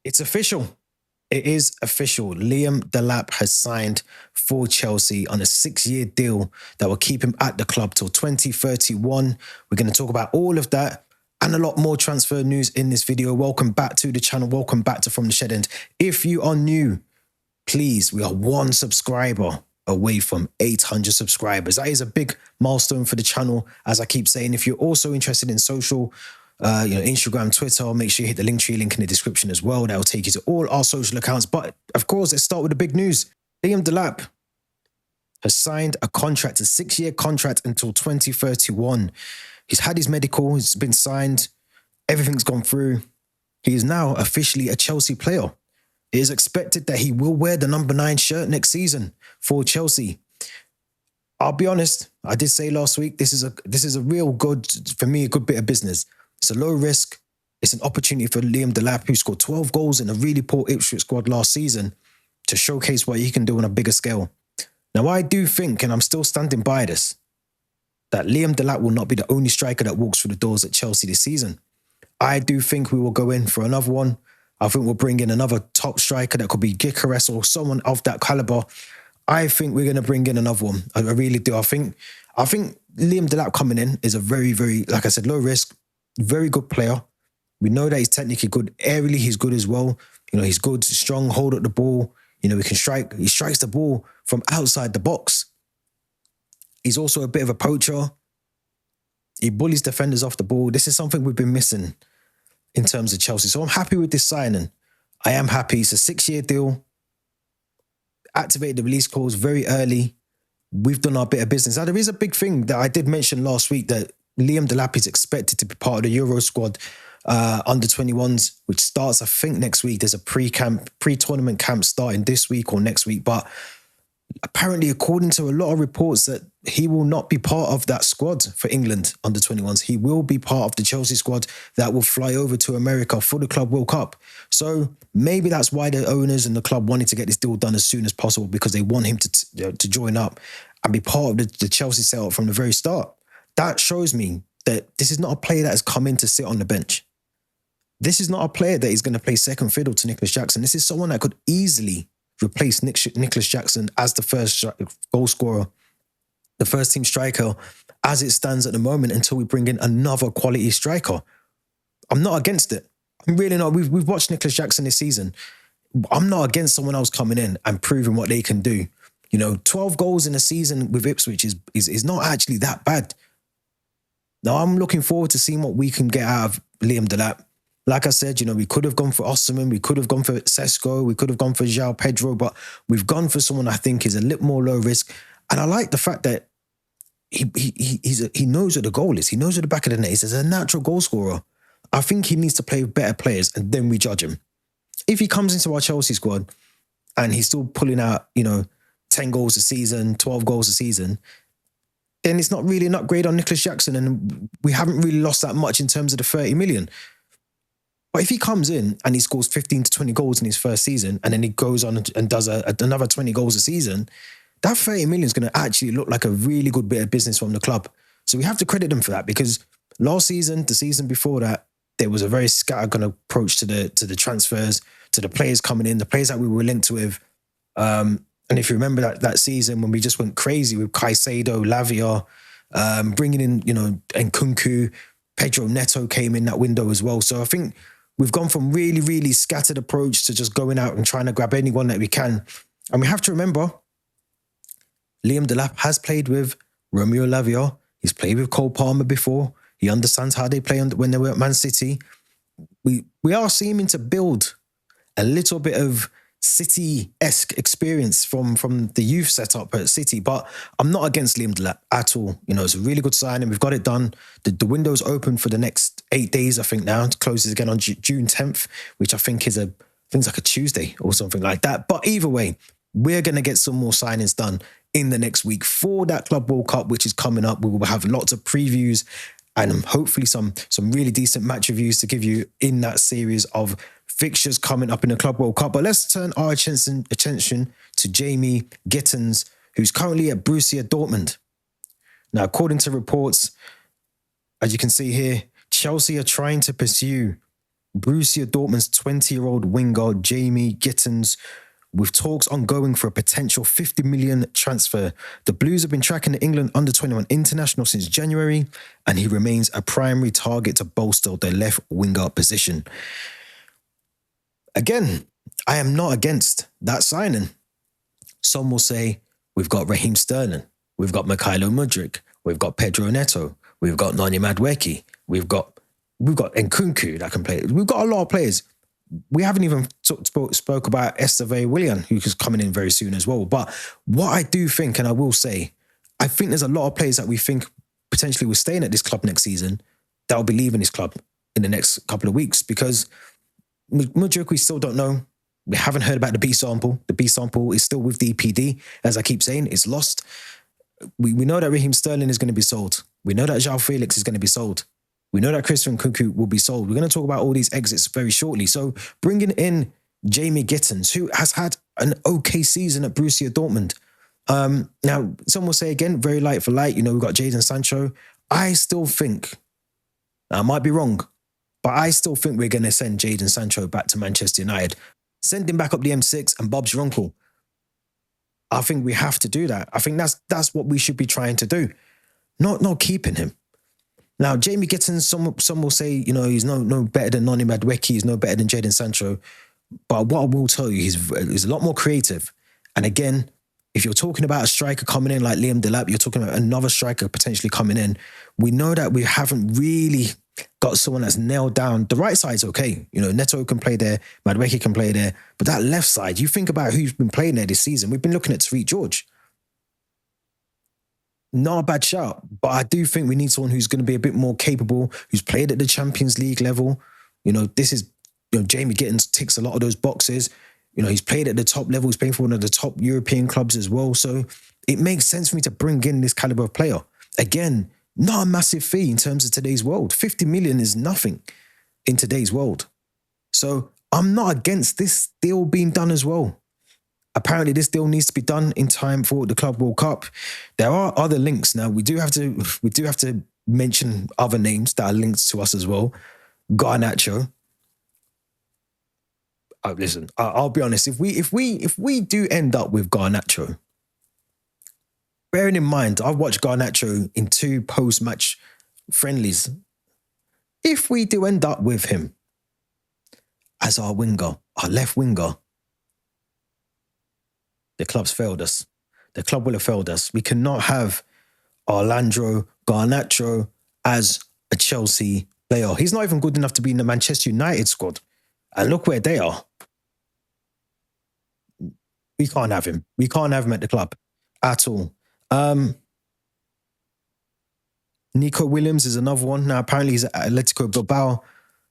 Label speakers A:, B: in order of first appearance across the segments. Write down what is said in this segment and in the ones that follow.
A: It's official. It is official. Liam Delap has signed for Chelsea on a 6-year deal that will keep him at the club till 2031. We're going to talk about all of that and a lot more transfer news in this video. Welcome back to the channel. Welcome back to From the Shed End. If you are new, please, we are 1 subscriber away from 800 subscribers. That is a big milestone for the channel. As I keep saying, if you're also interested in social, Instagram, Twitter, make sure you hit the Linktree link in the description as well. That will take you to all our social accounts. But of course, let's start with the big news. Liam Delap has signed a contract, a 6-year contract until 2031. He's had his medical, it's been signed, everything's gone through. He is now officially a Chelsea player. It is expected that he will wear the number 9 shirt next season for Chelsea. I'll be honest, I did say last week, this is a real good, for me, a good bit of business. It's a low risk. It's an opportunity for Liam Delap, who scored 12 goals in a really poor Ipswich squad last season, to showcase what he can do on a bigger scale. Now, I do think, and I'm still standing by this, that Liam Delap will not be the only striker that walks through the doors at Chelsea this season. I do think we will go in for another one. I think we'll bring in another top striker that could be Gyökeres or someone of that caliber. I think we're going to bring in another one. I really do. I think Liam Delap coming in is a very, very, like I said, low risk, very good player. We know that he's technically good. Aerially, he's good as well. He's good, strong, hold up the ball. He can strike. He strikes the ball from outside the box. He's also a bit of a poacher. He bullies defenders off the ball. This is something we've been missing in terms of Chelsea. So I'm happy with this signing. I am happy. It's a 6-year deal. Activated the release clause very early. We've done our bit of business. Now, there is a big thing that I did mention last week, that Liam Delap is expected to be part of the Euro squad under 21s, which starts, I think, next week. There's a pre-tournament camp starting this week or next week. But apparently, according to a lot of reports, that he will not be part of that squad for England under 21s. He will be part of the Chelsea squad that will fly over to America for the Club World Cup. So maybe that's why the owners and the club wanted to get this deal done as soon as possible, because they want him to join up and be part of the Chelsea setup from the very start. That shows me that this is not a player that has come in to sit on the bench. This is not a player that is going to play second fiddle to Nicholas Jackson. This is someone that could easily replace Nicholas Jackson as the first goal scorer, the first team striker, as it stands at the moment, until we bring in another quality striker. I'm not against it. I'm really not. We've watched Nicholas Jackson this season. I'm not against someone else coming in and proving what they can do. 12 goals in a season with Ipswich is not actually that bad. Now, I'm looking forward to seeing what we can get out of Liam Delap. Like I said, we could have gone for Osimhen, we could have gone for Sesko, we could have gone for João Pedro, but we've gone for someone I think is a little more low risk. And I like the fact that he knows what the goal is. He knows at the back of the net. He's a natural goal scorer. I think he needs to play with better players, and then we judge him. If he comes into our Chelsea squad and he's still pulling out, 10 goals a season, 12 goals a season, then it's not really an upgrade on Nicholas Jackson, and we haven't really lost that much in terms of the 30 million. But if he comes in and he scores 15 to 20 goals in his first season, and then he goes on and does another 20 goals a season, that 30 million is going to actually look like a really good bit of business from the club. So we have to credit them for that, because last season, the season before that, there was a very scattergun approach to the transfers, to the players coming in, the players that we were linked with. And if you remember that season when we just went crazy with Caicedo, Lavia, bringing in, Nkunku, Pedro Neto came in that window as well. So I think we've gone from really, really scattered approach to just going out and trying to grab anyone that we can. And we have to remember, Liam Delap has played with Romeo Lavia. He's played with Cole Palmer before. He understands how they play when they were at Man City. We are seeming to build a little bit of City-esque experience from the youth setup at City, but I'm not against Liam Delap at all. It's a really good signing. We've got it done. The window's open for the next 8 days, I think now. It closes again on June 10th, which I think is like a Tuesday or something like that. But either way, we're going to get some more signings done in the next week for that Club World Cup, which is coming up. We will have lots of previews and hopefully some really decent match reviews to give you in that series of fixtures coming up in the Club World Cup. But let's turn our attention to Jamie Gittens, who's currently at Borussia Dortmund. Now, according to reports, as you can see here, Chelsea are trying to pursue Borussia Dortmund's 20-year-old winger Jamie Gittens, with talks ongoing for a potential 50 million transfer. The Blues have been tracking the England under-21 international since January, and he remains a primary target to bolster their left winger position. Again, I am not against that signing. Some will say, we've got Raheem Sterling, we've got Mykhailo Mudryk, we've got Pedro Neto, we've got Noni Madueke, we've got Nkunku that can play. We've got a lot of players. We haven't even spoke about Esteve Willian, who's coming in very soon as well. But what I do think, and I will say, I think there's a lot of players that we think potentially will staying at this club next season that will be leaving this club in the next couple of weeks, because Mudryk, we still don't know. We haven't heard about the B sample. The B sample is still with the EPD. As I keep saying, it's lost. We know that Raheem Sterling is going to be sold. We know that João Felix is going to be sold. We know that Christian Nkunku will be sold. We're going to talk about all these exits very shortly. So bringing in Jamie Gittens, who has had an okay season at Borussia Dortmund. Now, some will say again, very light for light. You know, we've got Jadon Sancho. I still think, I might be wrong, but I still think we're going to send Jadon Sancho back to Manchester United. Send him back up the M6 and Bob's your uncle. I think we have to do that. I think that's what we should be trying to do. Not keeping him. Now, Jamie Gittens, some will say, you know, he's no better than Noni Madueke, he's no better than Jadon Sancho. But what I will tell you, he's a lot more creative. And again, if you're talking about a striker coming in like Liam Delap, you're talking about another striker potentially coming in. We know that we haven't really got someone that's nailed down. The right side's okay. You know, Neto can play there, Madueke can play there. But that left side, you think about who's been playing there this season. We've been looking at Tariq George. Not a bad shout, but I do think we need someone who's going to be a bit more capable, who's played at the Champions League level. You know, Jamie Gittens ticks a lot of those boxes. You know, he's played at the top level. He's playing for one of the top European clubs as well. So it makes sense for me to bring in this caliber of player. Again, not a massive fee in terms of today's world. 50 million is nothing in today's world. So I'm not against this deal being done as well. Apparently, this deal needs to be done in time for the Club World Cup. There are other links now. We do have to mention other names that are linked to us as well. Garnacho. Listen, I'll be honest. If we do end up with Garnacho, bearing in mind I've watched Garnacho in 2 post-match friendlies. If we do end up with him as our winger, our left winger, the club's failed us. The club will have failed us. We cannot have Orlando Garnacho as a Chelsea player. He's not even good enough to be in the Manchester United squad. And look where they are. We can't have him. We can't have him at the club at all. Nico Williams is another one. Now, apparently he's at Atletico Bilbao.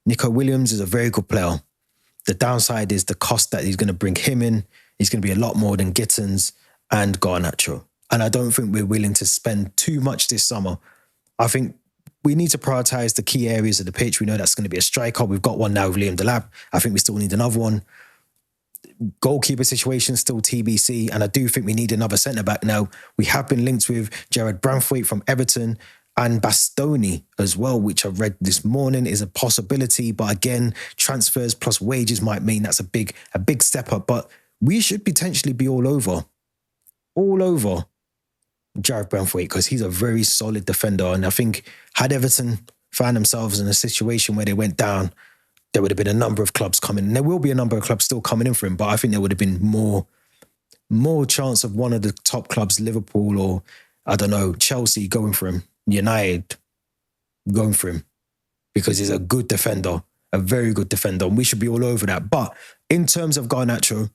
A: Nico Williams is a very good player. The downside is the cost that he's going to bring him in. He's going to be a lot more than Gittens and Garnacho. And I don't think we're willing to spend too much this summer. I think we need to prioritise the key areas of the pitch. We know that's going to be a striker. We've got one now with Liam Delap. I think we still need another one. Goalkeeper situation still TBC. And I do think we need another centre-back now. We have been linked with Jared Branthwaite from Everton and Bastoni as well, which I read this morning is a possibility. But again, transfers plus wages might mean that's a big step up. But we should potentially be all over Jared Branthwaite, because he's a very solid defender. And I think had Everton found themselves in a situation where they went down, there would have been a number of clubs coming. And there will be a number of clubs still coming in for him, but I think there would have been more chance of one of the top clubs, Liverpool or, I don't know, Chelsea going for him, United going for him, because he's a good defender, a very good defender. And we should be all over that. But in terms of Garnacho,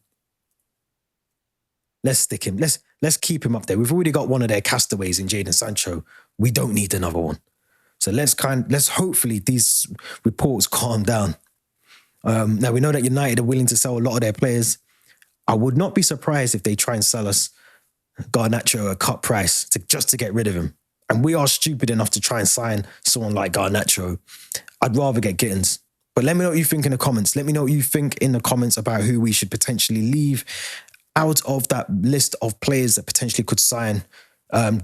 A: let's stick him. Let's keep him up there. We've already got one of their castaways in Jadon Sancho. We don't need another one. So let's hopefully these reports calm down. Now we know that United are willing to sell a lot of their players. I would not be surprised if they try and sell us Garnacho at a cut price just to get rid of him. And we are stupid enough to try and sign someone like Garnacho. I'd rather get Gittens. But let me know what you think in the comments. Let me know what you think in the comments about who we should potentially leave out of that list of players that potentially could sign.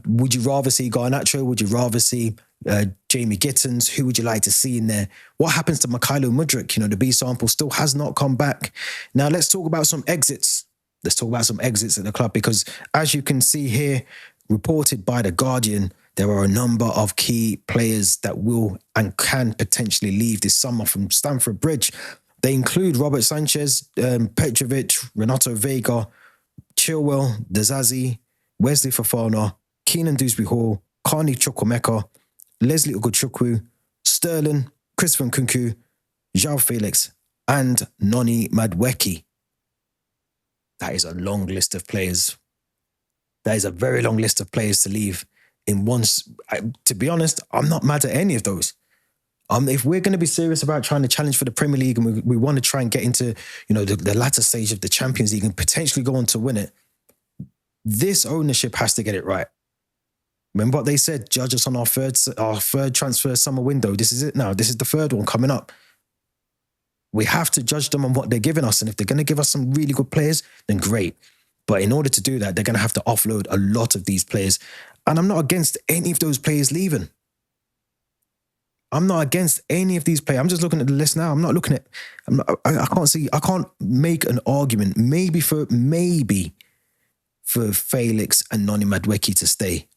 A: Would you rather see Garnacho? Would you rather see Jamie Gittins, who would you like to see in there? What happens to Mykhailo Mudryk? You know, the B sample still has not come back. Now, let's talk about some exits. Let's talk about some exits at the club, because as you can see here, reported by The Guardian, there are a number of key players that will and can potentially leave this summer from Stamford Bridge. They include Robert Sanchez, Petrovic, Renato Vega, Chilwell, Dezazi, Wesley Fofana, Keenan Dewsbury-Hall, Carney Chukwuemeka, Leslie Ugochukwu, Sterling, Christopher Nkunku, João Felix, and Noni Madueke. That is a long list of players. That is a very long list of players to leave in once. To be honest, I'm not mad at any of those. If we're going to be serious about trying to challenge for the Premier League and we want to try and get into, you know, the latter stage of the Champions League and potentially go on to win it, this ownership has to get it right. Remember what they said? Judge us on our third transfer summer window. This is it now. This is the third one coming up. We have to judge them on what they're giving us. And if they're going to give us some really good players, then great. But in order to do that, they're going to have to offload a lot of these players. And I'm not against any of those players leaving. I'm not against any of these players. I'm just looking at the list now. I'm not looking at... I can't make an argument. Maybe for Felix and Noni Madueke to stay.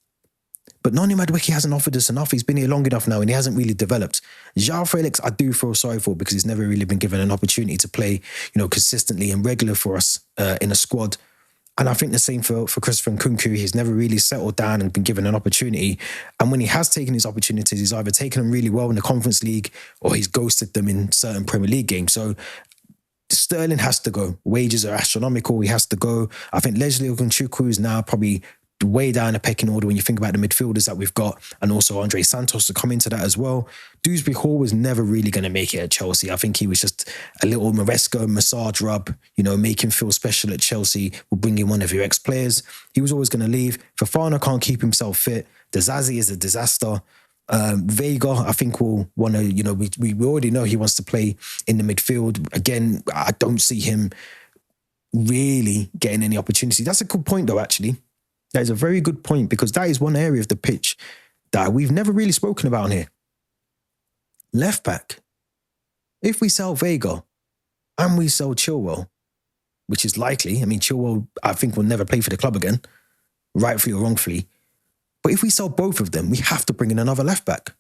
A: But Noni Madueke hasn't offered us enough. He's been here long enough now and he hasn't really developed. João Felix, I do feel sorry for because he's never really been given an opportunity to play, you know, consistently and regular for us in a squad. And I think the same for Christopher Nkunku. He's never really settled down and been given an opportunity. And when he has taken his opportunities, he's either taken them really well in the Conference League or he's ghosted them in certain Premier League games. So Sterling has to go. Wages are astronomical. He has to go. I think Leslie Ugochukwu is now probably way down the pecking order when you think about the midfielders that we've got, and also Andre Santos to come into that as well. Dewsbury-Hall was never really going to make it at Chelsea. I think he was just a little Maresca massage rub, you know, make him feel special at Chelsea. We'll bring in one of your ex-players. He was always going to leave. Fofana can't keep himself fit. Dezazi is a disaster. Vega, I think will want to, you know, we already know he wants to play in the midfield. Again, I don't see him really getting any opportunity. That's a good point though, actually. That is a very good point, because that is one area of the pitch that we've never really spoken about on here. Left back. If we sell Vega and we sell Chilwell, which is likely, I mean, Chilwell, I think, will never play for the club again, rightfully or wrongfully. But if we sell both of them, we have to bring in another left back.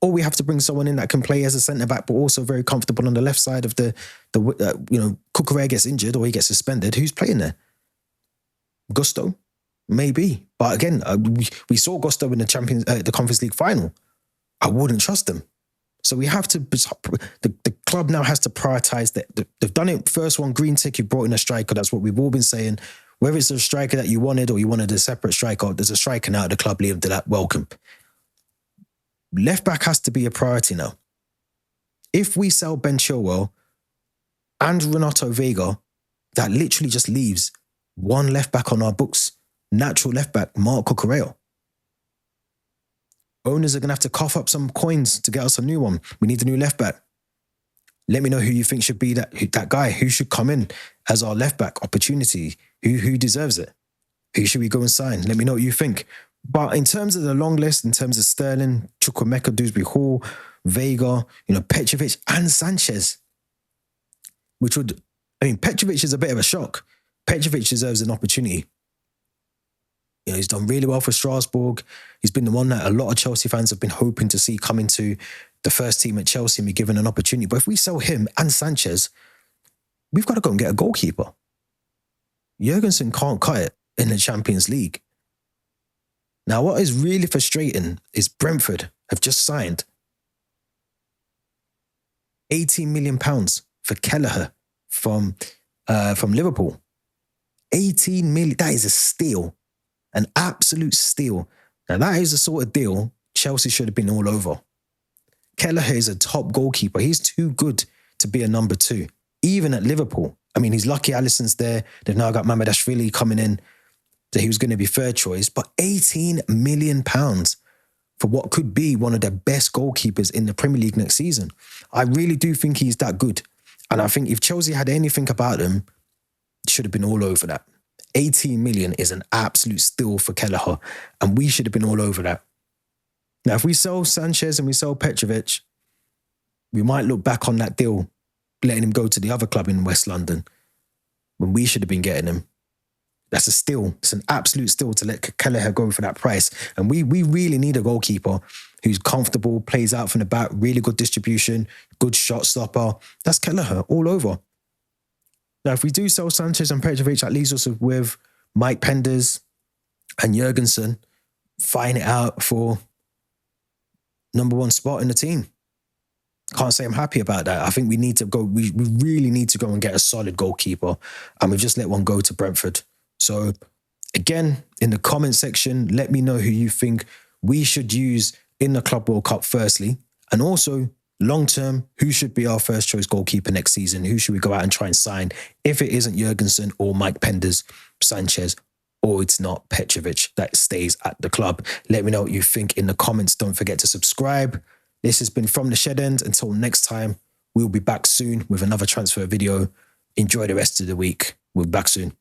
A: Or we have to bring someone in that can play as a centre-back, but also very comfortable on the left side of you know, Cucurella gets injured or he gets suspended. Who's playing there? Gusto? Maybe. But again, we saw Gusto in the Conference League final. I wouldn't trust them. So we have to, the club now has to prioritise that. They've done it. First one, green tick, you brought in a striker. That's what we've all been saying. Whether it's a striker that you wanted or you wanted a separate striker, there's a striker now at the club, Liam Delap, welcome. Left back has to be a priority now. If we sell Ben Chilwell and Renato Vega, that literally just leaves one left back on our books. Natural left back, Marc Cucurella. Owners are going to have to cough up some coins to get us a new one. We need a new left back. Let me know who you think should be that guy. Who should come in as our left back opportunity? Who deserves it? Who should we go and sign? Let me know what you think. But in terms of the long list, in terms of Sterling, Chukwuemeka, Dewsbury-Hall, Vega, you know, Petrovic and Sanchez, Petrovic is a bit of a shock. Petrovic deserves an opportunity. You know, he's done really well for Strasbourg. He's been the one that a lot of Chelsea fans have been hoping to see come into the first team at Chelsea and be given an opportunity. But if we sell him and Sanchez, we've got to go and get a goalkeeper. Jurgensen can't cut it in the Champions League. Now, what is really frustrating is Brentford have just signed £18 million for Kelleher from Liverpool. 18 million, that is a steal. An absolute steal. Now, that is the sort of deal Chelsea should have been all over. Kelleher is a top goalkeeper. He's too good to be a number two, even at Liverpool. I mean, he's lucky Alisson's there. They've now got Mamardashvili coming in, that he was going to be third choice. But £18 million for what could be one of the best goalkeepers in the Premier League next season. I really do think he's that good. And I think if Chelsea had anything about him, it should have been all over that. 18 million is an absolute steal for Kelleher, and we should have been all over that. Now, if we sell Sanchez and we sell Petrovic, we might look back on that deal, letting him go to the other club in West London when we should have been getting him. That's a steal. It's an absolute steal to let Kelleher go for that price. And we really need a goalkeeper who's comfortable, plays out from the back, really good distribution, good shot stopper. That's Kelleher all over. Now, if we do sell Sanchez and Petrovic, that leaves us with Mike Penders and Jurgensen fighting it out for #1 spot in the team. Can't say I'm happy about that. I think we need to go, we really need to go and get a solid goalkeeper. And we've just let one go to Brentford. So again, in the comment section, let me know who you think we should use in the Club World Cup firstly. And also, long-term, who should be our first choice goalkeeper next season? Who should we go out and try and sign if it isn't Jurgensen or Mike Penders, Sanchez, or it's not Petrovic that stays at the club? Let me know what you think in the comments. Don't forget to subscribe. This has been From the Shed End. Until next time, we'll be back soon with another transfer video. Enjoy the rest of the week. We'll be back soon.